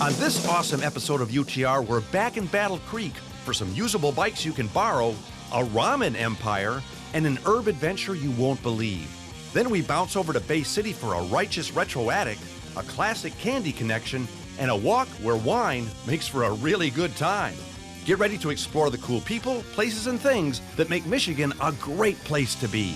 On this awesome episode of UTR, we're back in Battle Creek for some usable bikes you can borrow, a ramen empire, and an herb adventure you won't believe. Then we bounce over to Bay City for a righteous retro attic, a classic candy connection, and a walk where wine makes for a really good time. Get ready to explore the cool people, places, and things that make Michigan a great place to be.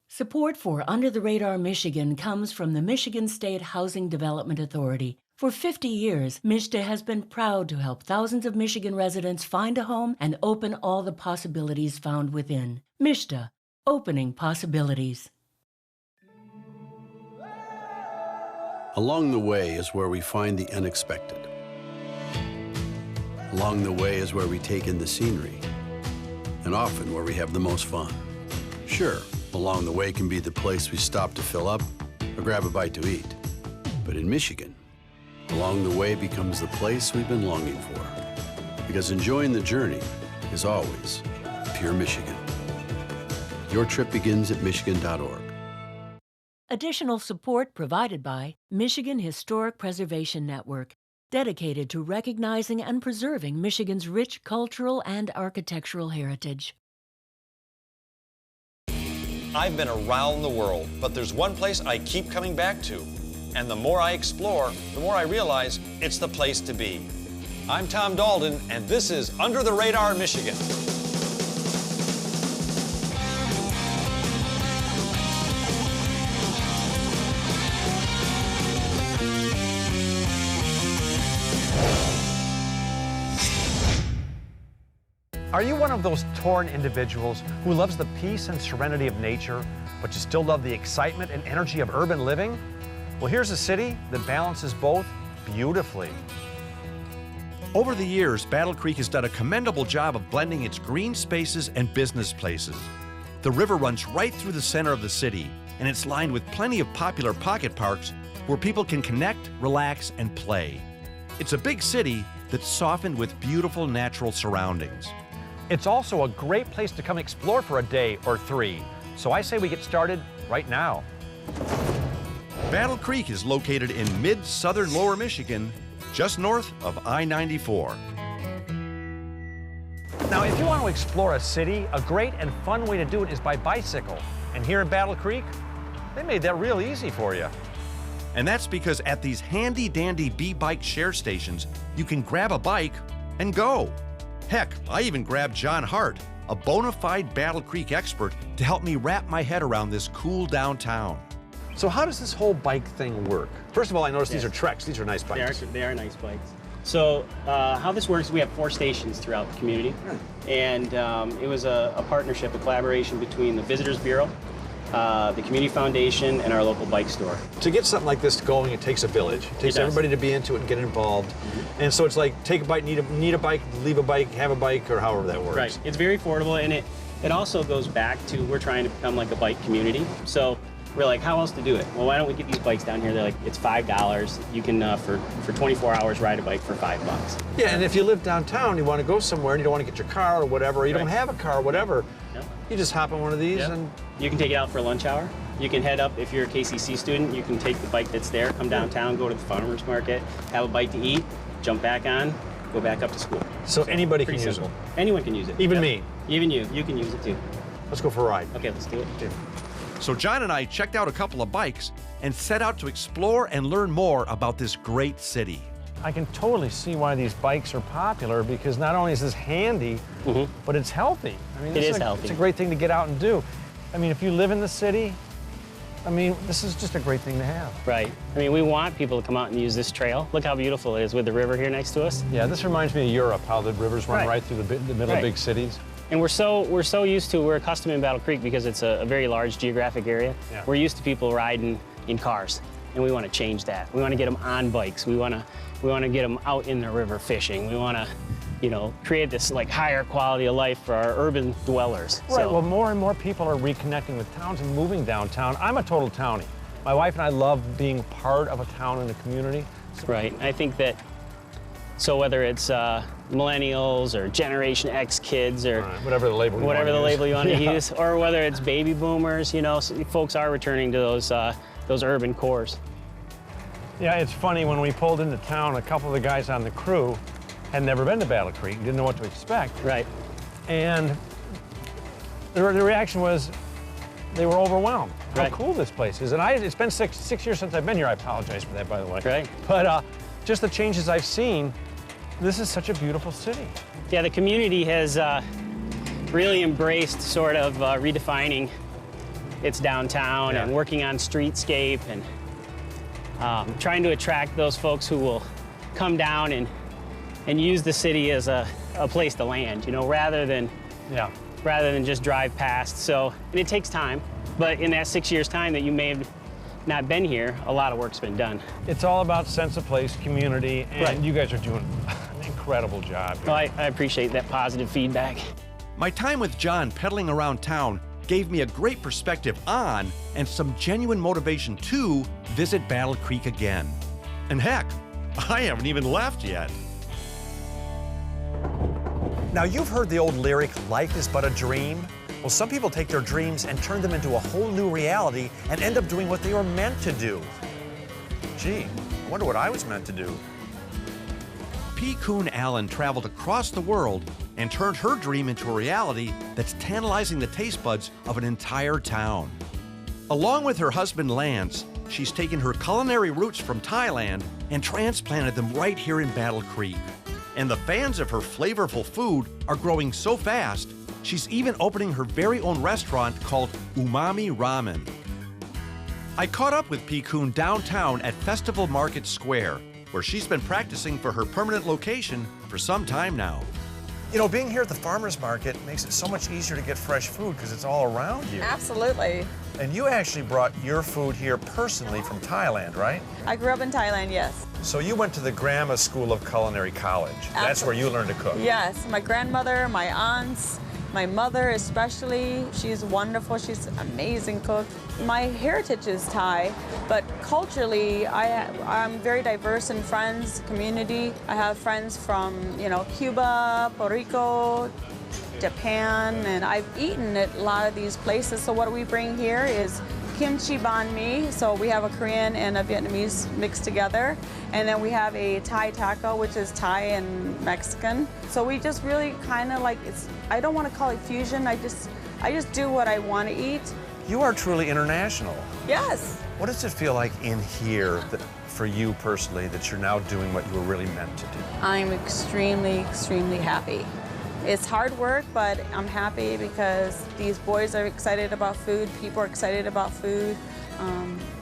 Support for Under the Radar Michigan comes from the Michigan State Housing Development Authority. For 50 years, MSHDA has been proud to help thousands of Michigan residents find a home and open all the possibilities found within. MSHDA, opening possibilities. Along the way is where we find the unexpected. Along the way is where we take in the scenery, and often where we have the most fun. Sure, along the way can be the place we stop to fill up or grab a bite to eat. But in Michigan, along the way becomes the place we've been longing for. Because enjoying the journey is always pure Michigan. Your trip begins at michigan.org. Additional support provided by Michigan Historic Preservation Network, dedicated to recognizing and preserving Michigan's rich cultural and architectural heritage. I've been around the world, but there's one place I keep coming back to. And the more I explore, the more I realize it's the place to be. I'm Tom Dalton, and this is Under the Radar Michigan. Are you one of those torn individuals who loves the peace and serenity of nature, but you still love the excitement and energy of urban living? Well, here's a city that balances both beautifully. Over the years, Battle Creek has done a commendable job of blending its green spaces and business places. The river runs right through the center of the city, and it's lined with plenty of popular pocket parks where people can connect, relax, and play. It's a big city that's softened with beautiful natural surroundings. It's also a great place to come explore for a day or three. So I say we get started right now. Battle Creek is located in mid-southern Lower Michigan, just north of I-94. Now, if you want to explore a city, a great and fun way to do it is by bicycle. And here in Battle Creek, they made that real easy for you. And that's because at these handy-dandy B-bike share stations, you can grab a bike and go. Heck, I even grabbed John Hart, a bona fide Battle Creek expert, to help me wrap my head around this cool downtown. So how does this whole bike thing work? First of all, I noticed these are Treks. These are nice bikes. They are nice bikes. So how this works, we have 4 stations throughout the community. And it was a partnership, a collaboration between the Visitors Bureau, the Community Foundation, and our local bike store. To get something like this going, it takes a village. It takes everybody to be into it and get involved. And so it's like take a bike, need a bike, leave a bike, have a bike, or however that works. Right. It's very affordable, and it also goes back to we're trying to become like a bike community. So we're like, how else to do it? Well, why don't we get these bikes down here? They're like, it's $5. You can, for 24 hours, ride a bike for $5. Yeah, and if you live downtown, you want to go somewhere and you don't want to get your car or whatever, or you don't have a car or whatever, you just hop on one of these and... You can take it out for a lunch hour. You can head up, if you're a KCC student, you can take the bike that's there, come downtown, go to the farmer's market, have a bite to eat, jump back on, go back up to school. So anybody can use it? Anyone can use it. Even me? Even you can use it too. Let's go for a ride. Okay, let's do it. Okay. So John and I checked out a couple of bikes and set out to explore and learn more about this great city. I can totally see why these bikes are popular, because not only is this handy, but it's healthy. I mean, it is healthy. It's a great thing to get out and do. I mean, if you live in the city, I mean, this is just a great thing to have. Right. I mean, we want people to come out and use this trail. Look how beautiful it is with the river here next to us. Yeah, this reminds me of Europe, how the rivers run right through the middle of big cities. And we're so used to, we're accustomed in Battle Creek because it's a very large geographic area. Yeah. We're used to people riding in cars, and we want to change that. We want to get them on bikes. We want to get them out in the river fishing. We want to, you know, create this like higher quality of life for our urban dwellers. Right, so, well, more and more people are reconnecting with towns and moving downtown. I'm a total townie. My wife and I love being part of a town and a community. Right, I think that, so whether it's millennials or Generation X kids or whatever the label you want to use, or whether it's baby boomers, you know, folks are returning to those urban cores. Yeah, it's funny, when we pulled into town, a couple of the guys on the crew had never been to Battle Creek, didn't know what to expect. Right. And the reaction was they were overwhelmed. Right. How cool this place is. And it's been six years since I've been here. I apologize for that, by the way. Right. But just the changes I've seen, this is such a beautiful city. Yeah, the community has really embraced sort of redefining its downtown and working on streetscape and trying to attract those folks who will come down and use the city as a place to land, you know, rather than just drive past. So, and it takes time, but in that 6 years' time that you may have not been here, a lot of work's been done. It's all about sense of place, community, and you guys are doing an incredible job here. Well, I appreciate that positive feedback. My time with John pedaling around town gave me a great perspective on and some genuine motivation to visit Battle Creek again. And heck, I haven't even left yet. Now, you've heard the old lyric, life is but a dream. Well, some people take their dreams and turn them into a whole new reality and end up doing what they were meant to do. Gee, I wonder what I was meant to do. P. Coon Allen traveled across the world and turned her dream into a reality that's tantalizing the taste buds of an entire town. Along with her husband Lance, she's taken her culinary roots from Thailand and transplanted them right here in Battle Creek. And the fans of her flavorful food are growing so fast, she's even opening her very own restaurant called Umami Ramen. I caught up with P. Coon downtown at Festival Market Square, where she's been practicing for her permanent location for some time now. You know, being here at the farmer's market makes it so much easier to get fresh food because it's all around you. Absolutely. And you actually brought your food here personally from Thailand, right? I grew up in Thailand, yes. So you went to the Grandma School of Culinary College. That's where you learned to cook. Yes, my grandmother, my aunts, my mother especially, she's wonderful. She's an amazing cook. My heritage is Thai, but culturally, I'm very diverse in friends, community. I have friends from, you know, Cuba, Puerto Rico, Japan, and I've eaten at a lot of these places. So what we bring here is kimchi banh mi. So we have a Korean and a Vietnamese mixed together. And then we have a Thai taco, which is Thai and Mexican. So we just really kind of like, I don't want to call it fusion. I just do what I want to eat. You are truly international. Yes. What does it feel like in here for you personally that you're now doing what you were really meant to do? I'm extremely, extremely happy. It's hard work, but I'm happy because these boys are excited about food. People are excited about food.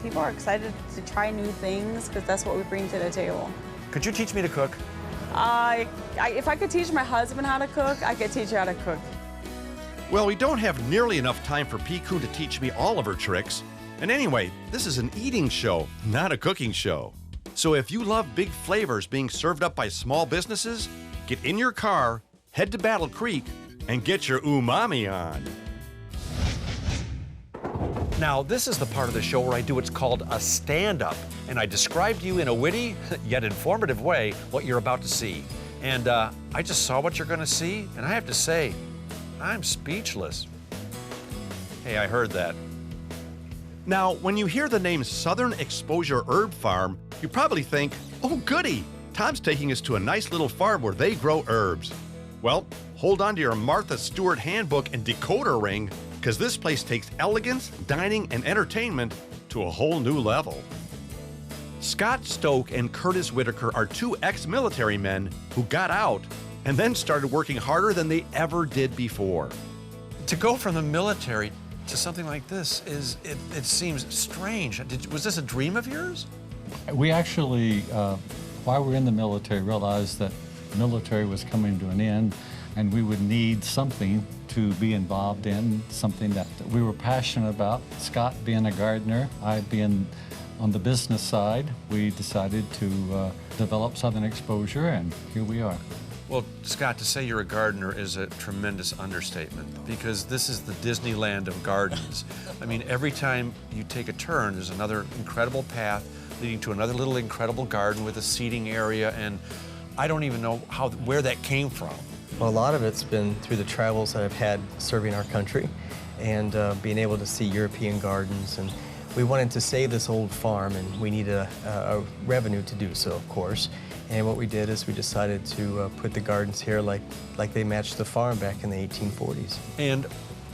People are excited to try new things because that's what we bring to the table. Could you teach me to cook? If I could teach my husband how to cook, I could teach you how to cook. Well, we don't have nearly enough time for P. Coon to teach me all of her tricks. And anyway, this is an eating show, not a cooking show. So if you love big flavors being served up by small businesses, get in your car, head to Battle Creek, and get your umami on. Now, this is the part of the show where I do what's called a stand-up, and I describe to you in a witty yet informative way what you're about to see. And I just saw what you're going to see, and I have to say, I'm speechless. Hey, I heard that. Now, when you hear the name Southern Exposure Herb Farm, you probably think, oh goody, Tom's taking us to a nice little farm where they grow herbs. Well, hold on to your Martha Stewart handbook and decoder ring, because this place takes elegance, dining, and entertainment to a whole new level. Scott Stoke and Curtis Whitaker are two ex-military men who got out and then started working harder than they ever did before. To go from the military to something like this it seems strange. Was this a dream of yours? We actually, while we were in the military, realized that the military was coming to an end and we would need something to be involved in, something that we were passionate about. Scott being a gardener, I being on the business side, we decided to develop Southern Exposure, and here we are. Well, Scott, to say you're a gardener is a tremendous understatement because this is the Disneyland of gardens. I mean, every time you take a turn, there's another incredible path leading to another little incredible garden with a seating area, and I don't even know where that came from. Well, a lot of it's been through the travels that I've had serving our country and being able to see European gardens. And We wanted to save this old farm, and we needed a revenue to do so, of course. And what we did is we decided to put the gardens here like they matched the farm back in the 1840s. And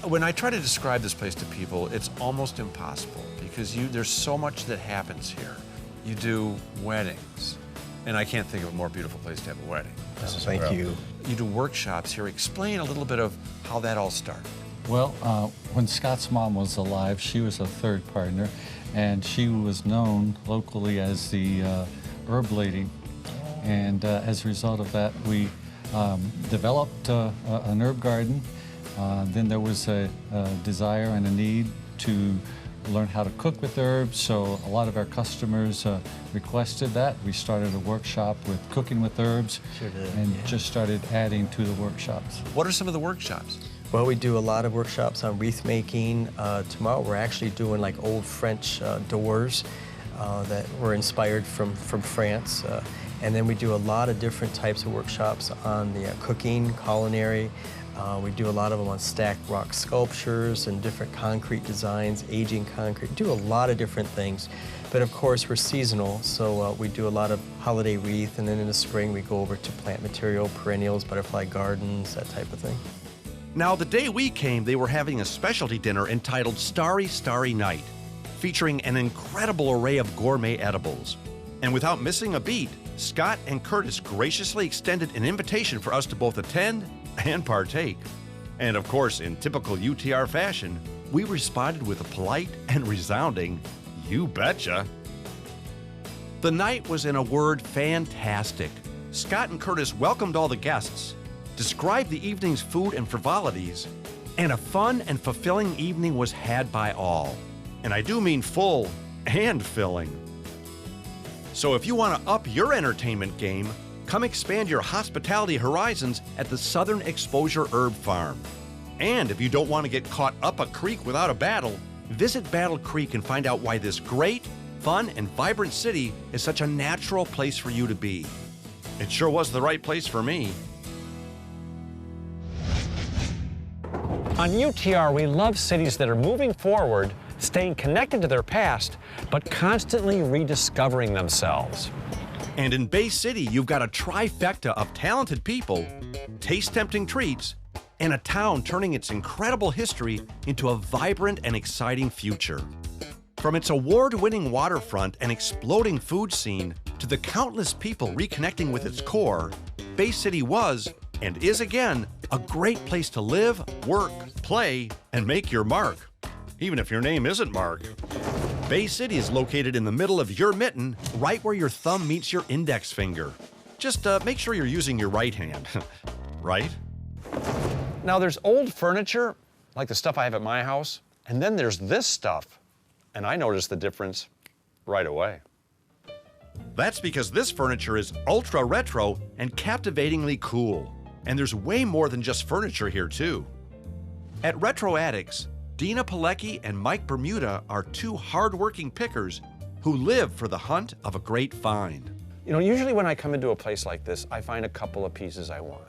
when I try to describe this place to people, it's almost impossible because there's so much that happens here. You do weddings, and I can't think of a more beautiful place to have a wedding. Thank you. You do workshops here. Explain a little bit of how that all started. Well, when Scott's mom was alive, she was a third partner, and she was known locally as the herb lady. And as a result of that, we developed an herb garden. Then there was a desire and a need to learn how to cook with herbs, so a lot of our customers requested that. We started a workshop with cooking with herbs, just started adding to the workshops. What are some of the workshops? Well, we do a lot of workshops on wreath making. Tomorrow we're actually doing like old French doors that were inspired from France. And then we do a lot of different types of workshops on the cooking, culinary. We do a lot of them on stacked rock sculptures and different concrete designs, aging concrete. Do a lot of different things. But of course, we're seasonal, so we do a lot of holiday wreath, and then in the spring we go over to plant material, perennials, butterfly gardens, that type of thing. Now, the day we came, they were having a specialty dinner entitled Starry, Starry Night, featuring an incredible array of gourmet edibles. And without missing a beat, Scott and Curtis graciously extended an invitation for us to both attend and partake. And of course, in typical UTR fashion, we responded with a polite and resounding, "You betcha." The night was, in a word, fantastic. Scott and Curtis welcomed all the guests, described the evening's food and frivolities, and a fun and fulfilling evening was had by all. And I do mean full and filling. So if you want to up your entertainment game, come expand your hospitality horizons at the Southern Exposure Herb Farm. And if you don't want to get caught up a creek without a battle, visit Battle Creek and find out why this great, fun, and vibrant city is such a natural place for you to be. It sure was the right place for me. On UTR, we love cities that are moving forward, staying connected to their past, but constantly rediscovering themselves. And in Bay City, you've got a trifecta of talented people, taste-tempting treats, and a town turning its incredible history into a vibrant and exciting future. From its award-winning waterfront and exploding food scene to the countless people reconnecting with its core, Bay City was, and is again, a great place to live, work, play, and make your mark. Even if your name isn't Mark. Bay City is located in the middle of your mitten, right where your thumb meets your index finger. Just make sure you're using your right hand, right? Now there's old furniture, like the stuff I have at my house, and then there's this stuff, and I noticed the difference right away. That's because this furniture is ultra retro and captivatingly cool. And there's way more than just furniture here too. At Retro Attics, Dina Pilecki and Mike Bermuda are two hard-working pickers who live for the hunt of a great find. You know, usually when I come into a place like this, I find a couple of pieces I want.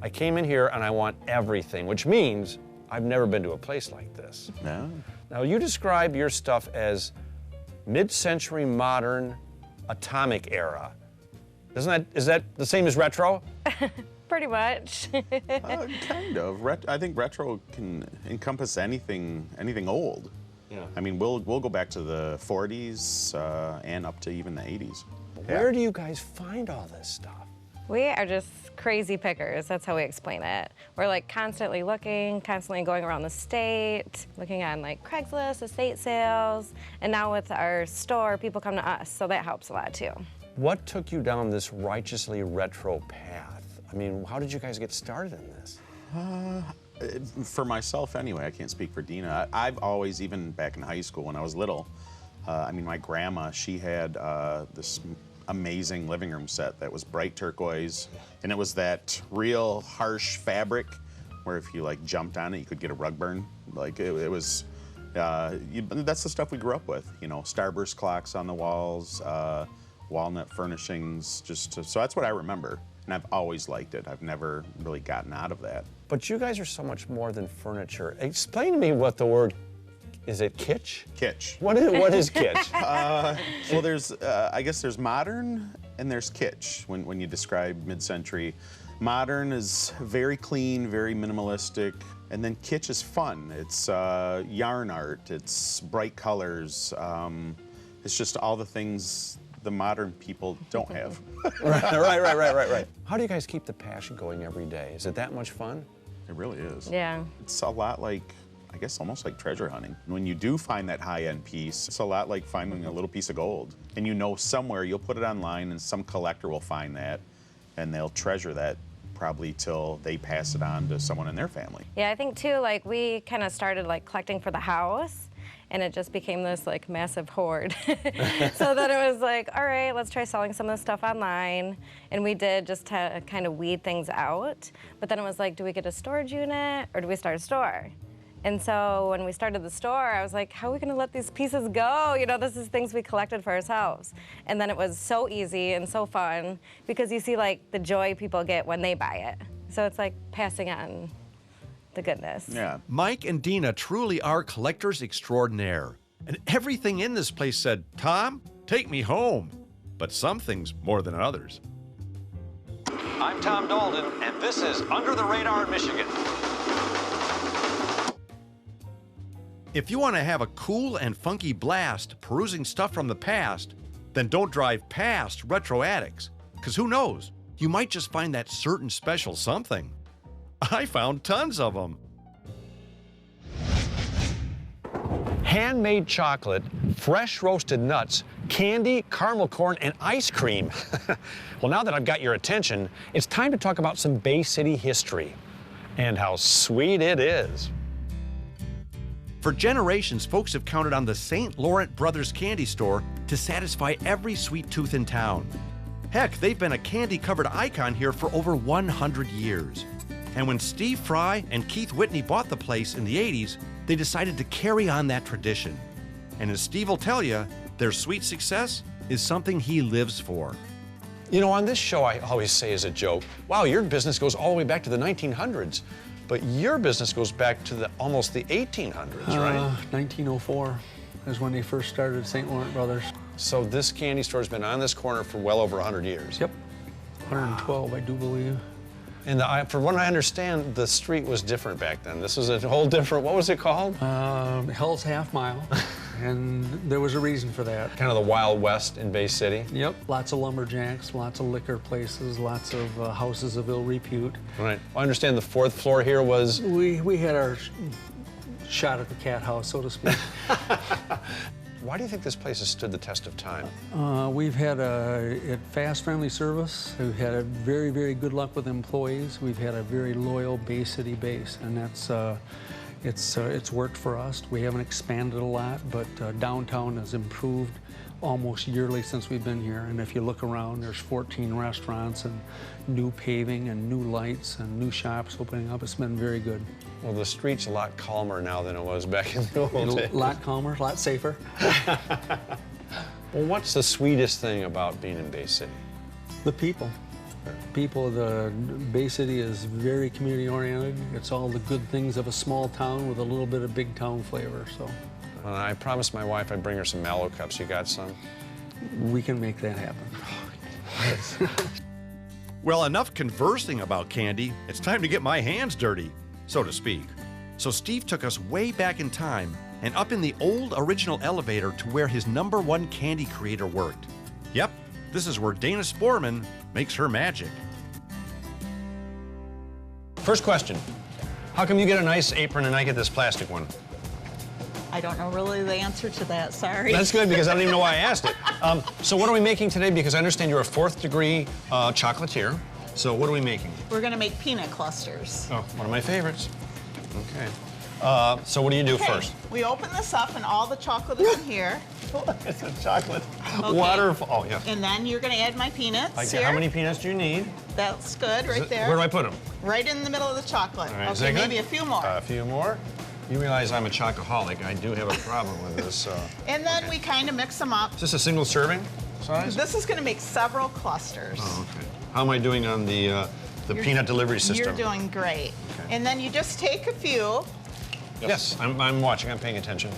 I came in here and I want everything, which means I've never been to a place like this. No. Now, you describe your stuff as mid-century modern atomic era. Is that the same as retro? Pretty much. Kind of. I think retro can encompass anything old. Yeah. I mean, we'll go back to the 40s and up to even the 80s. Where do you guys find all this stuff? We are just crazy pickers. That's how we explain it. We're like constantly looking, constantly going around the state, looking on like Craigslist, estate sales, and now with our store, people come to us, so that helps a lot too. What took you down this righteously retro path? I mean, how did you guys get started in this? For myself, anyway, I can't speak for Dina. I've always, even back in high school when I was little, I mean, my grandma, she had this amazing living room set that was bright turquoise, and it was that real harsh fabric where if you like jumped on it, you could get a rug burn. Like it was, that's the stuff we grew up with. You know, starburst clocks on the walls, walnut furnishings. So that's what I remember. And I've always liked it. I've never really gotten out of that. But you guys are so much more than furniture. Explain to me what the word Is it kitsch? Kitsch. What is kitsch? Well, there's, I guess there's modern and there's kitsch when you describe mid-century. Modern is very clean, very minimalistic, and then kitsch is fun. It's yarn art, it's bright colors, it's just all the things the modern people don't have. Right. How do you guys keep the passion going every day? Is it that much fun? It really is. Yeah. It's a lot like, I guess almost like treasure hunting. When you do find that high-end piece, it's a lot like finding a little piece of gold. And you know somewhere you'll put it online and some collector will find that and they'll treasure that probably till they pass it on to someone in their family. Yeah, I think too, like we kind of started like collecting for the house and it just became this like massive hoard. So then it was like, all right, let's try selling some of this stuff online. And we did just to kind of weed things out. But then it was like, do we get a storage unit or do we start a store? And so when we started the store, I was like, how are we gonna let these pieces go? You know, this is things we collected for ourselves. And then it was so easy and so fun because you see like the joy people get when they buy it. So it's like passing on the goodness. Yeah. Mike and Dina truly are collectors extraordinaire. And everything in this place said, Tom, take me home. But some things more than others. I'm Tom Dalton, and this is Under the Radar Michigan. If you want to have a cool and funky blast perusing stuff from the past, then don't drive past retro attics. Because who knows, you might just find that certain special something. I found tons of them. Handmade chocolate, fresh roasted nuts, candy, caramel corn, and ice cream. Well, now that I've got your attention, it's time to talk about some Bay City history and how sweet it is. For generations, folks have counted on the St. Laurent Brothers Candy store to satisfy every sweet tooth in town. Heck, they've been a candy-covered icon here for over 100 years. And when Steve Fry and Keith Whitney bought the place in the 80s, they decided to carry on that tradition. And as Steve will tell you, their sweet success is something he lives for. You know, on this show, I always say as a joke, wow, your business goes all the way back to the 1900s. But your business goes back to almost the 1800s, right? 1904 is when they first started St. Laurent Brothers. So this candy store has been on this corner for well over 100 years. Yep, 112, I do believe. And from what I understand, the street was different back then. This was a whole different, what was it called? Hell's Half Mile, and there was a reason for that. Kind of the Wild West in Bay City? Yep, lots of lumberjacks, lots of liquor places, lots of houses of ill repute. Right. I understand the fourth floor here was? We had our shot at the cat house, so to speak. Why do you think this place has stood the test of time? We've had a fast, friendly service. We've had a very, very good luck with employees. We've had a very loyal Bay City base, and that's it's worked for us. We haven't expanded a lot, but downtown has improved almost yearly since we've been here. And if you look around, there's 14 restaurants and new paving and new lights and new shops opening up. It's been very good. Well, the street's a lot calmer now than it was back in the old days. A lot calmer, a lot safer. Well, what's the sweetest thing about being in Bay City? The people. The Bay City is very community oriented. It's all the good things of a small town with a little bit of big town flavor, so. I promised my wife I'd bring her some Mallow cups. You got some? We can make that happen. Well, enough conversing about candy. It's time to get my hands dirty, so to speak. So Steve took us way back in time and up in the old original elevator to where his #1 candy creator worked. Yep, this is where Dana Sporman makes her magic. First question. How come you get a nice apron and I get this plastic one? I don't know really the answer to that, sorry. That's good, because I don't even know why I asked it. So what are we making today? Because I understand you're a 4th degree chocolatier. So what are we making? We're gonna make peanut clusters. Oh, one of my favorites. Okay. So what do you do first? We open this up and all the chocolate is in here. It's a chocolate Okay. waterfall. Oh, yeah. And then you're gonna add my peanuts here. How many peanuts do you need? That's good, right there. Where do I put them? Right in the middle of the chocolate. All right, okay, is that good? maybe a few more. A few more? You realize I'm a chocoholic. I do have a problem with this. And then we kind of mix them up. Is this a single serving size? This is gonna make several clusters. Oh, okay. How am I doing on the peanut delivery system? You're doing great. Okay. And then you just take a few Yes, I'm watching. I'm paying attention.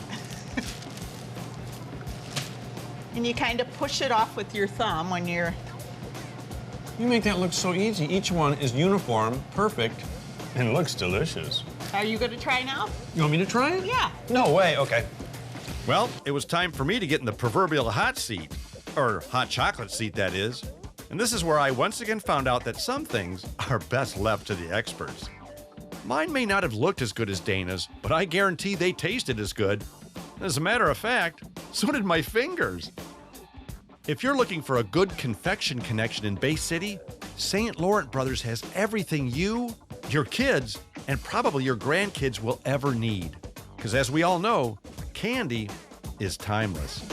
And you kind of push it off with your thumb when you're... You make that look so easy. Each one is uniform, perfect, and looks delicious. Are you going to try now? You want me to try it? Yeah. No way, okay. Well, it was time for me to get in the proverbial hot seat. Or hot chocolate seat, that is. And this is where I once again found out that some things are best left to the experts. Mine may not have looked as good as Dana's, but I guarantee they tasted as good. As a matter of fact, so did my fingers. If you're looking for a good confection connection in Bay City, St. Laurent Brothers has everything you, your kids, and probably your grandkids will ever need. Because as we all know, candy is timeless.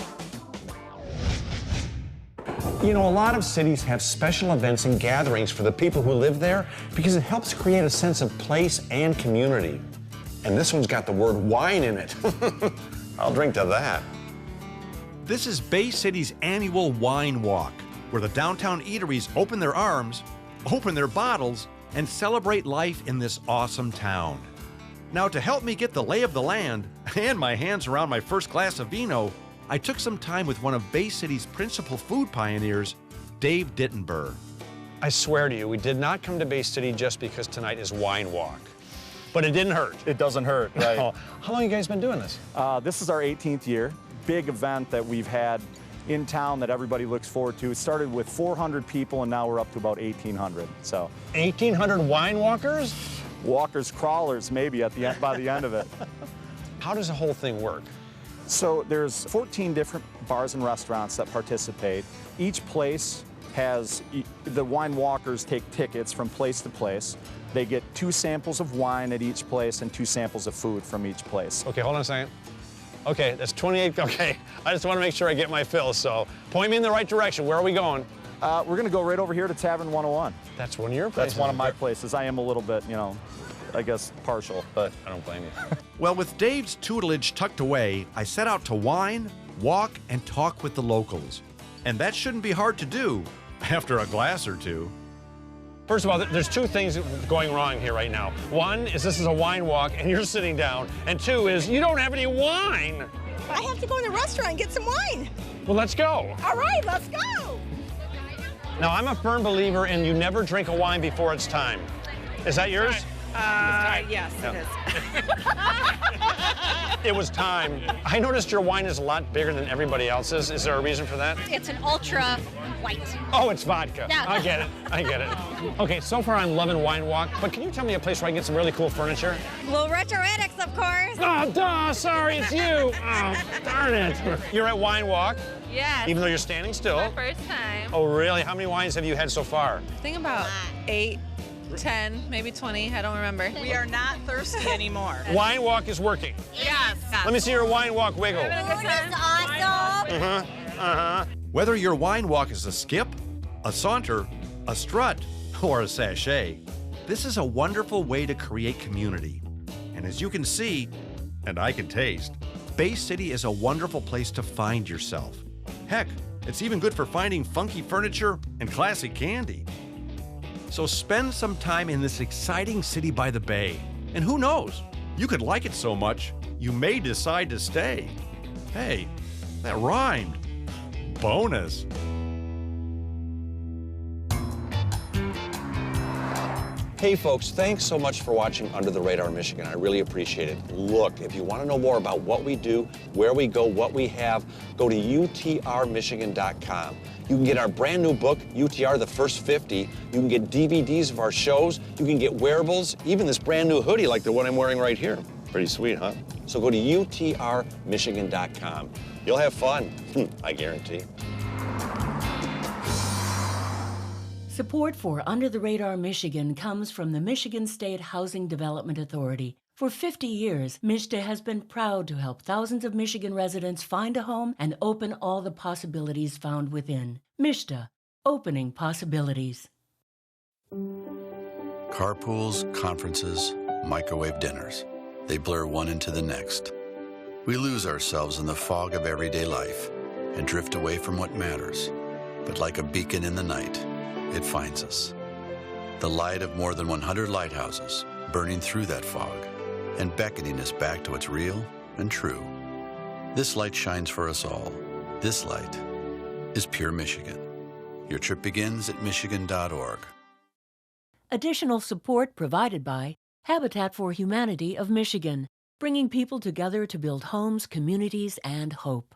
You know, a lot of cities have special events and gatherings for the people who live there because it helps create a sense of place and community. And this one's got the word wine in it. I'll drink to that. This is Bay City's annual Wine Walk, where the downtown eateries open their arms, open their bottles, and celebrate life in this awesome town. Now, to help me get the lay of the land and my hands around my first glass of vino, I took some time with one of Bay City's principal food pioneers, Dave Dittenberg. I swear to you, we did not come to Bay City just because tonight is Wine Walk. But it didn't hurt. It doesn't hurt, right? How long have you guys been doing this? This is our 18th year. Big event that we've had in town that everybody looks forward to. It started with 400 people, and now we're up to about 1,800. So 1,800 wine walkers? Walkers, crawlers, maybe at the end, by the end of it. How does the whole thing work? So there's 14 different bars and restaurants that participate. Each place has, the wine walkers take tickets from place to place. They get 2 samples of wine at each place and 2 samples of food from each place. Okay, hold on a second. Okay, that's 28, okay. I just want to make sure I get my fill, so point me in the right direction. Where are we going? We're going to go right over here to Tavern 101. That's one of your places? That's one of my places. I am a little bit, you know, I guess partial, but... I don't blame you. Well, with Dave's tutelage tucked away, I set out to wine, walk, and talk with the locals. And that shouldn't be hard to do after a glass or two. First of all, there's 2 things going wrong here right now. One is this is a wine walk and you're sitting down, and 2 is you don't have any wine. I have to go in the restaurant and get some wine. Well, let's go. All right, let's go. Now, I'm a firm believer in you never drink a wine before it's time. Is that yours? Yes, No. it is. It was time. I noticed your wine is a lot bigger than everybody else's. Is there a reason for that? It's an ultra white. Oh, it's vodka. Yeah. I get it. I get it. Okay, so far I'm loving Wine Walk, but can you tell me a place where I can get some really cool furniture? Well, Retro Annex, of course. Oh, duh, sorry, it's you. Oh, darn it. You're at Wine Walk, Yes. even though you're standing still. My first time. Oh, really? How many wines have you had so far? I think about 8, 10, maybe 20. I don't remember. We are not thirsty anymore. Wine Walk is working. Yes. Let me see your Wine Walk wiggle. Food is awesome. Whether your wine walk is a skip, a saunter, a strut, or a sachet, this is a wonderful way to create community. And as you can see, and I can taste, Bay City is a wonderful place to find yourself. Heck, it's even good for finding funky furniture and classic candy. So spend some time in this exciting city by the bay. And who knows, you could like it so much, you may decide to stay. Hey, that rhymed. Bonus. Hey folks, thanks so much for watching Under the Radar Michigan. I really appreciate it. Look, if you want to know more about what we do, where we go, what we have, go to utrmichigan.com. You can get our brand new book, UTR The First 50. You can get DVDs of our shows. You can get wearables, even this brand new hoodie like the one I'm wearing right here. Pretty sweet, huh? So go to utrmichigan.com. You'll have fun, I guarantee. Support for Under the Radar Michigan comes from the Michigan State Housing Development Authority. For 50 years, MSHDA has been proud to help thousands of Michigan residents find a home and open all the possibilities found within. MSHDA, opening possibilities. Carpools, conferences, microwave dinners. They blur one into the next. We lose ourselves in the fog of everyday life and drift away from what matters. But like a beacon in the night, it finds us. The light of more than 100 lighthouses burning through that fog. and beckoning us back to what's real and true. This light shines for us all. This light is pure Michigan. Your trip begins at michigan.org. Additional support provided by Habitat for Humanity of Michigan, bringing people together to build homes, communities, and hope.